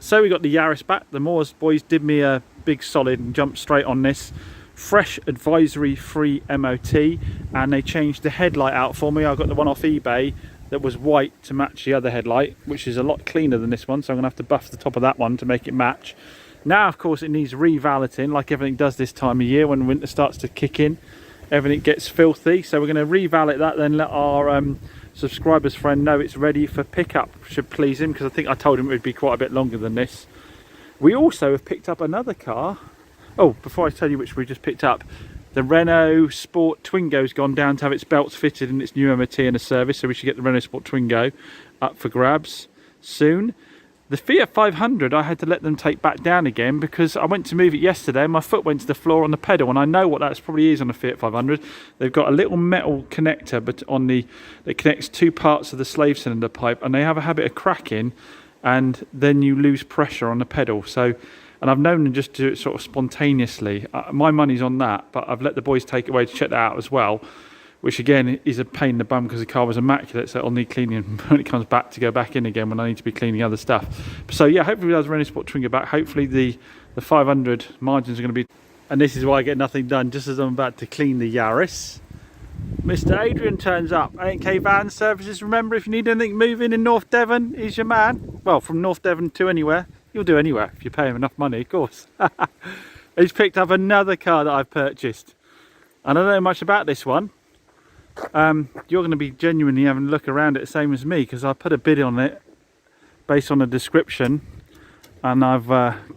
So we got the Yaris back. The Moors boys did me a big solid and jumped straight on this. Fresh advisory free MOT, and they changed the headlight out for me. I got the one off eBay that was white to match the other headlight, which is a lot cleaner than this one, so I'm gonna have to buff the top of that one to make it match. Now of course it needs revaleting, like everything does this time of year when winter starts to kick in. Everything gets filthy, so we're going to revalet that, then let our subscriber's friend know it's ready for pickup. Should please him, because I think I told him it would be quite a bit longer than this. We also have picked up another car. Oh, before I tell you which we just picked up, the Renault Sport Twingo's gone down to have its belts fitted and its new MOT and a service, so we should get the Renault Sport Twingo up for grabs soon. The Fiat 500 I had to let them take back down again because I went to move it yesterday and my foot went to the floor on the pedal, and I know what that probably is on a Fiat 500. They've got a little metal connector but on the that connects two parts of the slave cylinder pipe, and they have a habit of cracking, and then you lose pressure on the pedal. So, and I've known them just to do it sort of spontaneously. My money's on that, but I've let the boys take it away to check that out as well, which again is a pain in the bum because the car was immaculate, so it'll need cleaning when it comes back to go back in again when I need to be cleaning other stuff. So yeah, hopefully we have the Renault Sport Twingo back. Hopefully the 500 margins are going to be, and this is why I get nothing done just as I'm about to clean the Yaris. Mr. Adrian turns up, A&K Van Services. Remember, if you need anything moving in North Devon, he's your man. Well, from North Devon to anywhere. He'll do anywhere if you pay him enough money, of course. He's picked up another car that I've purchased. And I don't know much about this one. You're going to be genuinely having a look around it the same as me, because I put a bid on it based on a description and I've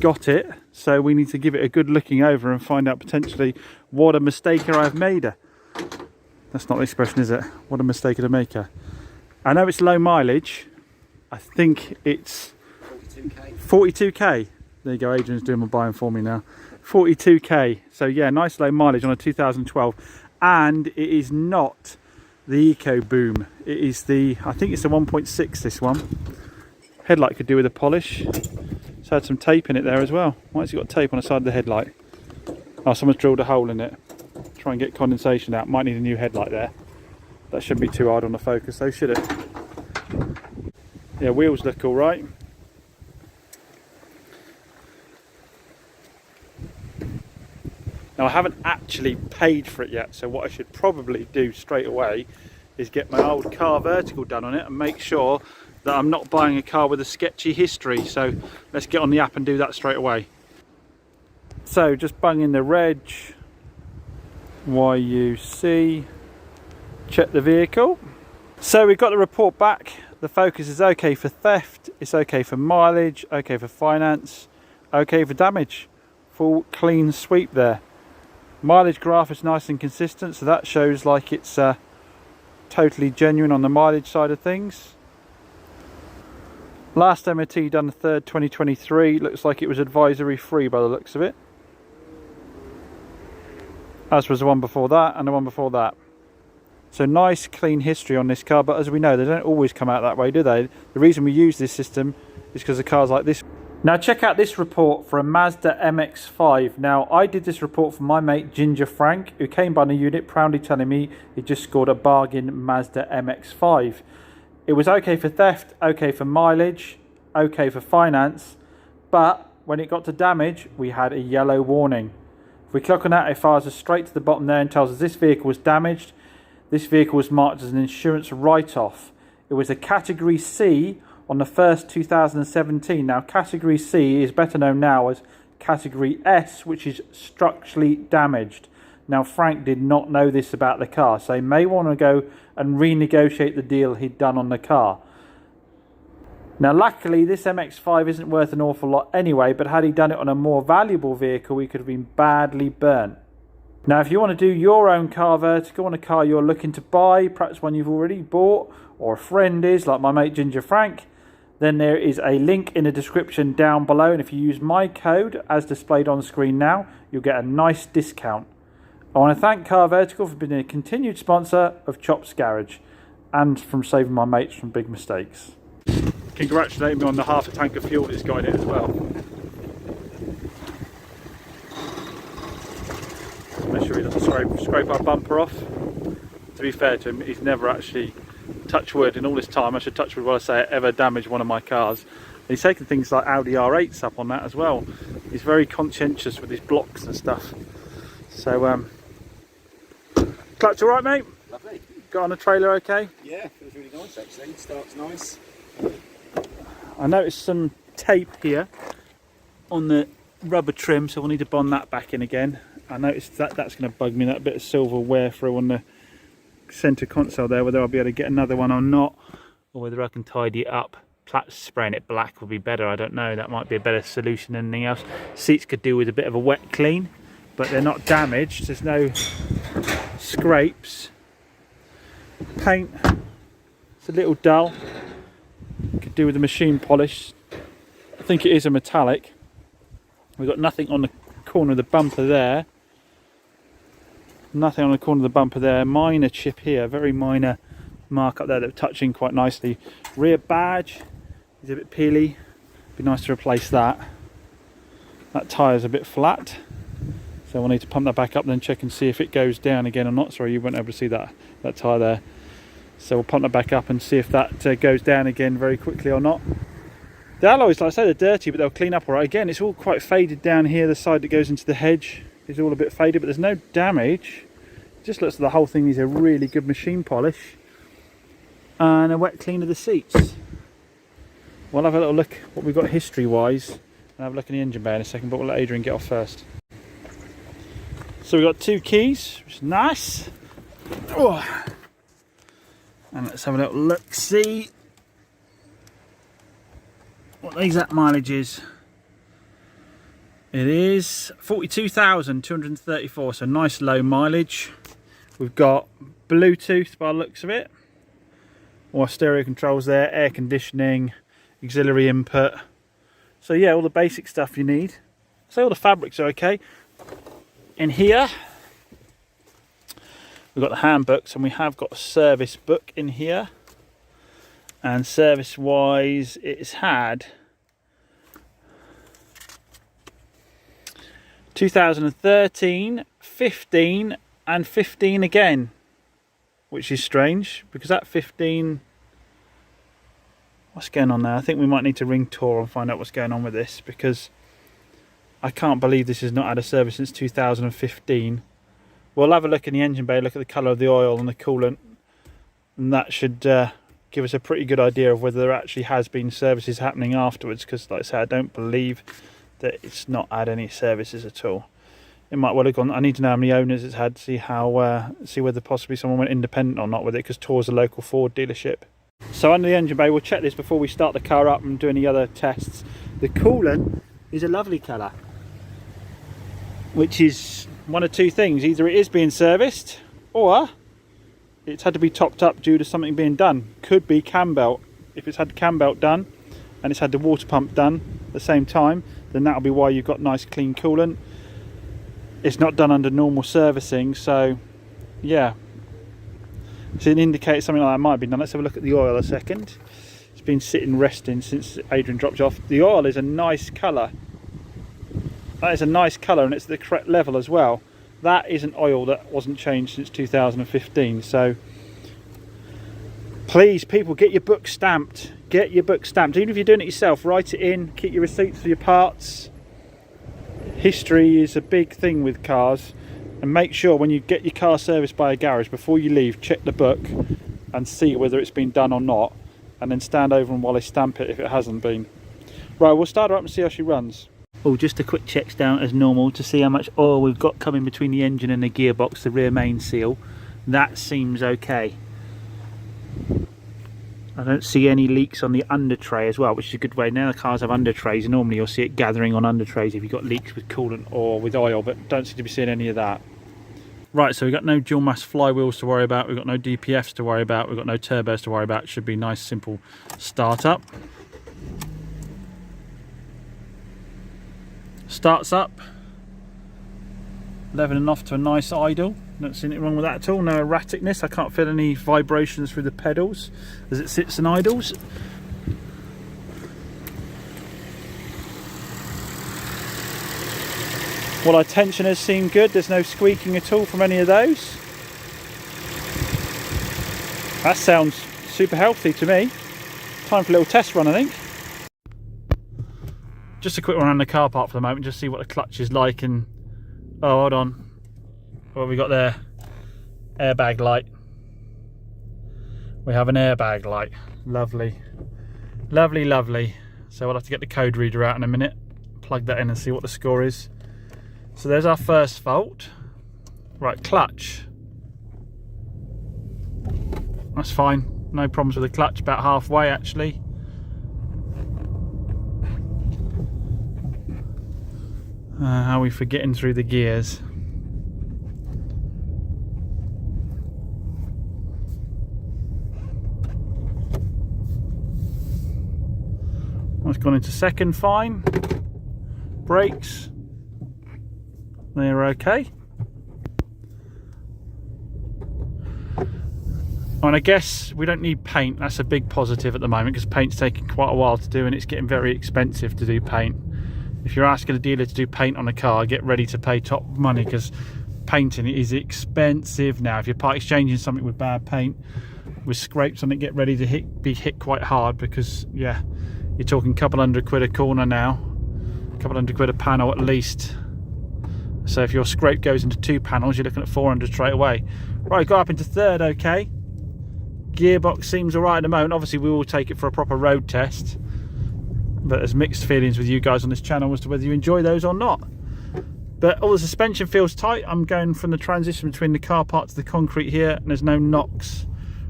got it, so we need to give it a good looking over and find out potentially what a mistaker I've made her. That's not the expression, is it? What a mistake of a maker. I know it's low mileage. I think it's 42k. There you go, Adrian's doing my buying for me now. 42k, so yeah, nice low mileage on a 2012. And it is not the Eco Boom. It is the, I think it's the 1.6, this one. Headlight could do with a polish. It's had some tape in it there as well. Why has it got tape on the side of the headlight? Oh, someone's drilled a hole in it. Try and get condensation out. Might need a new headlight there. That shouldn't be too hard on the focus though, should it? Yeah, wheels look all right. Now I haven't actually paid for it yet, so what I should probably do straight away is get my old car vertical done on it and make sure that I'm not buying a car with a sketchy history. So let's get on the app and do that straight away. So just bunging the reg, YUC, check the vehicle. So we've got the report back. The Focus is okay for theft, it's okay for mileage, okay for finance, okay for damage. Full clean sweep there. Mileage graph is nice and consistent, so that shows like it's totally genuine on the mileage side of things. Last MOT done the 3rd 2023, looks like it was advisory free by the looks of it. As was the one before that and the one before that. So nice clean history on this car, but as we know, they don't always come out that way, do they? The reason we use this system is because of cars like this. Now check out this report for a Mazda MX-5. Now I did this report for my mate Ginger Frank, who came by the unit proudly telling me he just scored a bargain Mazda MX-5. It was okay for theft, okay for mileage, okay for finance, but when it got to damage, we had a yellow warning. If we click on that, it fires us straight to the bottom there and tells us this vehicle was damaged. This vehicle was marked as an insurance write-off. It was a category C on the 1st 2017. Now category C is better known now as category S, which is structurally damaged. Now Frank did not know this about the car, so he may want to go and renegotiate the deal he'd done on the car. Now luckily this MX-5 isn't worth an awful lot anyway, but had he done it on a more valuable vehicle, he could have been badly burnt. Now if you want to do your own car vertical on a car you're looking to buy, perhaps one you've already bought or a friend is, like my mate Ginger Frank, then there is a link in the description down below, and if you use my code as displayed on screen now, you'll get a nice discount. I want to thank Car Vertical for being a continued sponsor of Chops Garage and from saving my mates from big mistakes. Congratulate me on the half a tank of fuel it's got in it as well. Make sure he doesn't scrape our bumper off. To be fair to him, he's never actually, touch wood, in all this time, I should touch wood while I say it, ever damaged one of my cars. He's taken things like Audi R8s up on that as well. He's very conscientious with his blocks and stuff. So, clutch all right, mate? Lovely. Got on the trailer okay? Yeah, feels really nice actually. Starts nice. I noticed some tape here on the rubber trim, so we'll need to bond that back in again. I noticed that that's going to bug me, that bit of silver wear through on the centre console there, whether I'll be able to get another one or not, or whether I can tidy it up. Perhaps spraying it black would be better, I don't know. That might be a better solution than anything else. Seats could do with a bit of a wet clean, but they're not damaged, there's no scrapes. Paint, it's a little dull, could do with the machine polish. I think it is a metallic. We've got nothing on the corner of the bumper there. Nothing on the corner of the bumper there. Minor chip here, very minor mark up there that touching quite nicely. Rear badge is a bit peely. Be nice to replace that. That tyre's a bit flat, so we'll need to pump that back up and then check and see if it goes down again or not. Sorry, you weren't able to see that tyre there. So we'll pump that back up and see if that goes down again very quickly or not. The alloys, like I say, they're dirty, but they'll clean up all right. Again, it's all quite faded down here. The side that goes into the hedge is all a bit faded, but there's no damage. It just looks like the whole thing needs a really good machine polish and a wet clean of the seats. We'll have a little look what we've got history-wise and have a look in the engine bay in a second, but we'll let Adrian get off first. So we've got 2 keys, which is nice. Oh. And let's have a little look, see what the exact mileage is. It is 42,234, so nice low mileage. We've got Bluetooth by the looks of it, or stereo controls there, air conditioning, auxiliary input. So yeah, all the basic stuff you need. So all the fabrics are okay. In here, we've got the handbooks, and we have got a service book in here. And service wise, it's had 2013, 15 and 15 again, which is strange because that 15, what's going on there? I think we might need to ring Tor and find out what's going on with this, because I can't believe this has not had a service since 2015. We'll have a look in the engine bay, look at the colour of the oil and the coolant, and that should give us a pretty good idea of whether there actually has been services happening afterwards, because like I say, I don't believe that it's not had any services at all. It might well have gone. I need to know how many owners it's had, see how see whether possibly someone went independent or not with it, because Tor's a local Ford dealership. So under the engine bay, we'll check this before we start the car up and do any other tests. The coolant is a lovely colour, which is one of two things: either it is being serviced, or it's had to be topped up due to something being done. Could be cam belt. If it's had the cam belt done and it's had the water pump done at the same time, then that'll be why you've got nice clean coolant. It's not done under normal servicing, so yeah, so it indicates something like that might be done. Let's have a look at the oil a second. It's been sitting resting since Adrian dropped off. The oil is a nice colour. That is a nice colour, and it's the correct level as well. That is an oil that wasn't changed since 2015. So please, people, get your book stamped. Get your book stamped. Even if you're doing it yourself, write it in, keep your receipts for your parts. History is a big thing with cars, and make sure when you get your car serviced by a garage, before you leave, check the book and see whether it's been done or not, and then stand over and while they stamp it if it hasn't been. Right, we'll start her up and see how she runs. Oh, just a quick checks down as normal to see how much oil we've got coming between the engine and the gearbox, the rear main seal. That seems okay. I don't see any leaks on the under tray as well, which is a good way. Now the cars have under trays, normally you'll see it gathering on under trays if you've got leaks with coolant or with oil, but don't seem to be seeing any of that. Right, so we've got no dual mass flywheels to worry about, we've got no DPFs to worry about, we've got no turbos to worry about. It should be a nice simple start up. Starts up, leveling off to a nice idle. Don't see anything wrong with that at all. No erraticness. I can't feel any vibrations through the pedals as it sits and idles. Well, our tensioners seem good. There's no squeaking at all from any of those. That sounds super healthy to me. Time for a little test run, I think. just a quick one around the car park for the moment, just see what the clutch is like. And oh, hold on, what have we got there? Airbag light. We have an airbag light. Lovely, lovely, lovely. So we'll have to get the code reader out in a minute, plug that in and see what the score is. So there's our first fault. Right, clutch. That's fine, no problems with the clutch, about halfway actually. How are we for getting through the gears? That's gone into second, fine. Brakes, they're okay. And I guess we don't need paint. That's a big positive at the moment, because paint's taking quite a while to do and it's getting very expensive to do paint. If you're asking a dealer to do paint on a car, get ready to pay top money, because painting is expensive now. If you're part exchanging something with bad paint, with scrapes on it, get ready to be hit quite hard, because yeah, you're talking a couple £100 a corner now, a couple £100 a panel at least. So if your scrape goes into 2 panels, you're looking at 400 straight away. Right, got up into third, okay. Gearbox seems alright at the moment. Obviously we will take it for a proper road test, but there's mixed feelings with you guys on this channel as to whether you enjoy those or not. But all the suspension feels tight. I'm going from the transition between the car part to the concrete here, and there's no knocks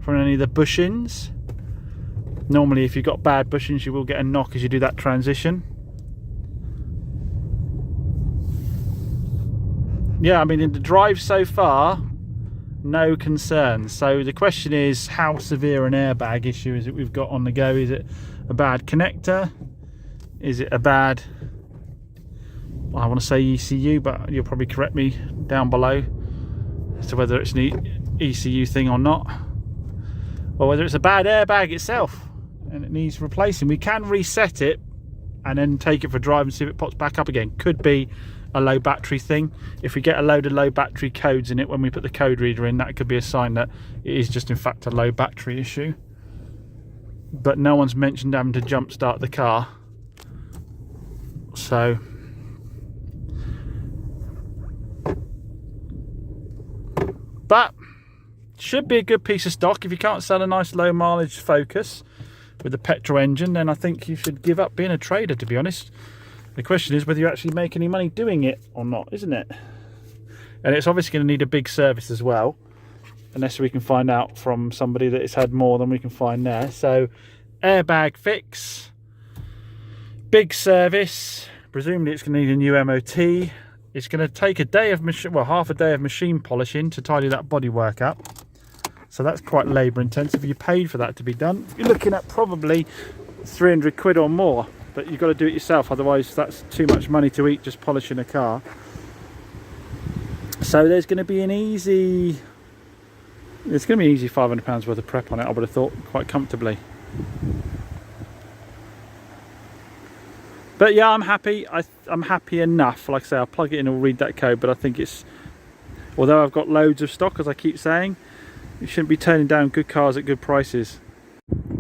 from any of the bushings. Normally if you've got bad bushings you will get a knock as you do that transition. Yeah, I mean, in the drive so far, no concerns. So the question is, how severe an airbag issue is it we've got on the go? Is it a bad connector? Is it a bad, well, I want to say ECU, but you'll probably correct me down below as to whether it's an ECU thing or not, or whether it's a bad airbag itself and it needs replacing. We can reset it and then take it for a drive and see if it pops back up again. Could be a low battery thing. If we get a load of low battery codes in it when we put the code reader in, that could be a sign that it is just in fact a low battery issue. But no one's mentioned having to jump start the car, so but should be a good piece of stock. If you can't sell a nice low mileage Focus with a petrol engine, then I think you should give up being a trader, to be honest. The question is whether you actually make any money doing it or not, isn't it? And it's obviously going to need a big service as well, unless we can find out from somebody that it's had more than we can find there. So airbag fix, big service, presumably it's going to need a new MOT. It's going to take a day of half a day of machine polishing to tidy that bodywork up. So that's quite labour intensive. You paid for that to be done. You're looking at probably 300 quid or more. But you've got to do it yourself, otherwise that's too much money to eat just polishing a car. So there's going to be an easy, it's going to be easy £500 worth of prep on it, I would have thought, quite comfortably. But yeah, I'm happy. I'm happy enough. Like I say, I'll plug it in and read that code, but I think it's, although I've got loads of stock, as I keep saying, you shouldn't be turning down good cars at good prices.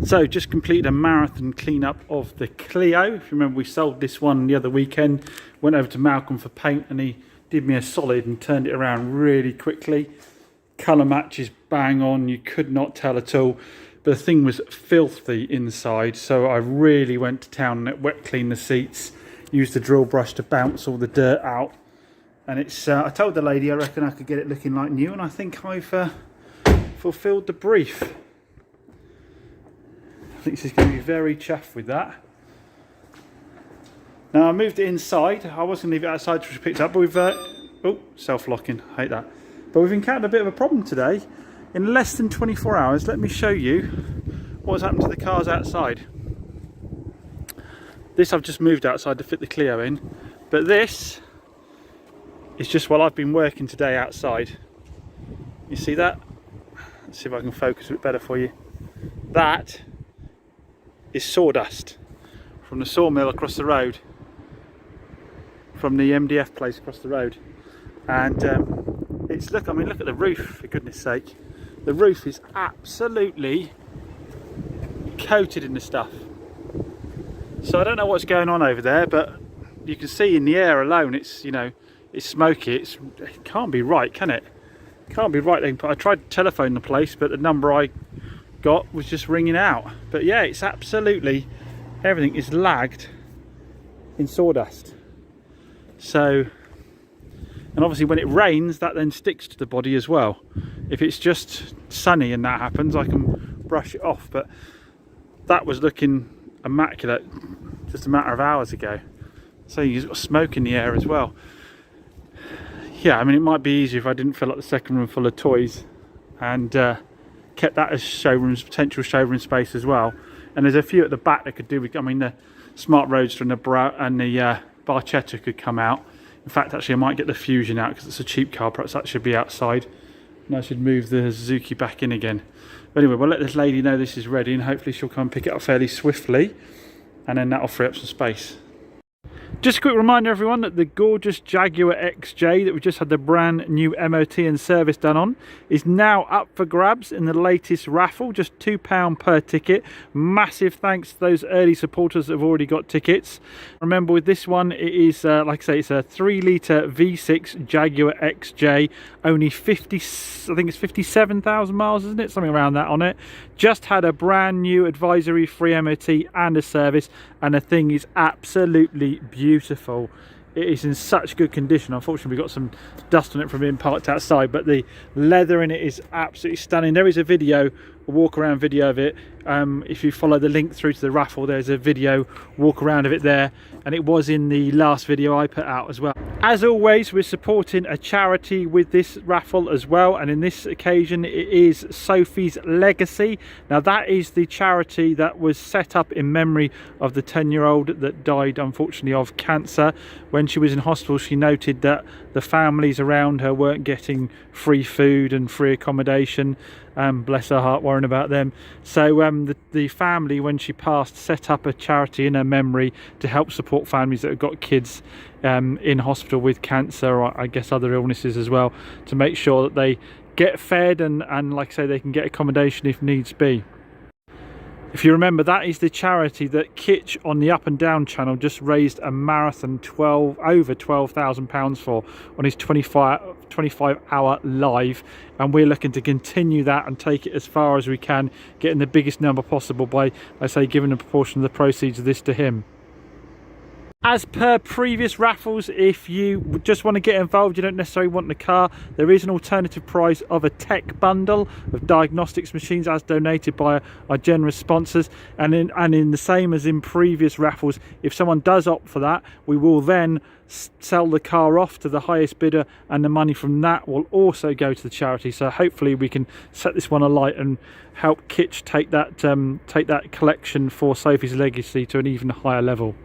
So just completed a marathon cleanup of the Clio. If you remember, we sold this one the other weekend, went over to Malcolm for paint and he did me a solid and turned it around really quickly. Colour match is bang on, you could not tell at all, but the thing was filthy inside, so I really went to town on it, wet cleaned the seats, used the drill brush to bounce all the dirt out, and it's I told the lady I reckon I could get it looking like new, and I think I've fulfilled the brief. I think she's going to be very chuffed with that. Now I moved it inside. I was going to leave it outside to be picked up, but we've oh, self-locking, hate that. But we've encountered a bit of a problem today. In less than 24 hours, let me show you what's happened to the cars outside. This I've just moved outside to fit the Clio in, but this is just while I've been working today outside. You see that? Let's see if I can focus a bit better for you. That is sawdust from the sawmill across the road, from the MDF place across the road, and it's, look, I mean, look at the roof, for goodness sake. The roof is absolutely coated in the stuff. So I don't know what's going on over there, but you can see in the air alone, it's, you know, it's smoky. It can't be right, can it? Can't be right. I tried to telephone the place, but the number I got was just ringing out. But yeah, it's absolutely, everything is lagged in sawdust. So, and obviously when it rains, that then sticks to the body as well. If it's just sunny and that happens, I can brush it off, but that was looking immaculate just a matter of hours ago. So you've got smoke in the air as well. Yeah, I mean, it might be easier if I didn't fill up the second room full of toys and kept that as showrooms, potential showroom space as well. And there's a few at the back that could do with, I mean, the Smart Roadster and the Barchetta could come out. In fact, actually, I might get the Fusion out because it's a cheap car. Perhaps that should be outside. And I should move the Suzuki back in again. But anyway, we'll let this lady know this is ready, and hopefully she'll come and pick it up fairly swiftly. And then that'll free up some space. Just a quick reminder, everyone, that the gorgeous Jaguar XJ that we just had the brand new MOT and service done on is now up for grabs in the latest raffle, just £2 per ticket. Massive thanks to those early supporters that have already got tickets. Remember, with this one, it is, like I say, it's a 3-litre V6 Jaguar XJ, only 57,000 miles, isn't it? Something around that on it. Just had a brand new advisory free MOT and a service, and the thing is absolutely beautiful. It is in such good condition. Unfortunately, we got some dust on it from being parked outside, but the leather in it is absolutely stunning. There is a video, a walk around video of it. If you follow the link through to the raffle, there's a video walk around of it there, and it was in the last video I put out as well. As always, we're supporting a charity with this raffle as well, and in this occasion it is Sophie's Legacy. Now that is the charity that was set up in memory of the 10-year-old that died unfortunately of cancer. When she was in hospital, she noted that the families around her weren't getting free food and free accommodation. Bless her heart, worrying about them. So the family, when she passed, set up a charity in her memory to help support families that have got kids in hospital with cancer, or I guess other illnesses as well, to make sure that they get fed and like I say, they can get accommodation if needs be. If you remember, that is the charity that Kitch on the Up and Down channel just raised a marathon over £12,000 for on his 25-hour live, and we're looking to continue that and take it as far as we can, getting the biggest number possible by, I say, giving a proportion of the proceeds of this to him. As per previous raffles, if you just want to get involved, you don't necessarily want the car, there is an alternative prize of a tech bundle of diagnostics machines as donated by our generous sponsors. And in the same as in previous raffles, if someone does opt for that, we will then sell the car off to the highest bidder, and the money from that will also go to the charity. So hopefully we can set this one alight and help Kitch take that collection for Sophie's Legacy to an even higher level.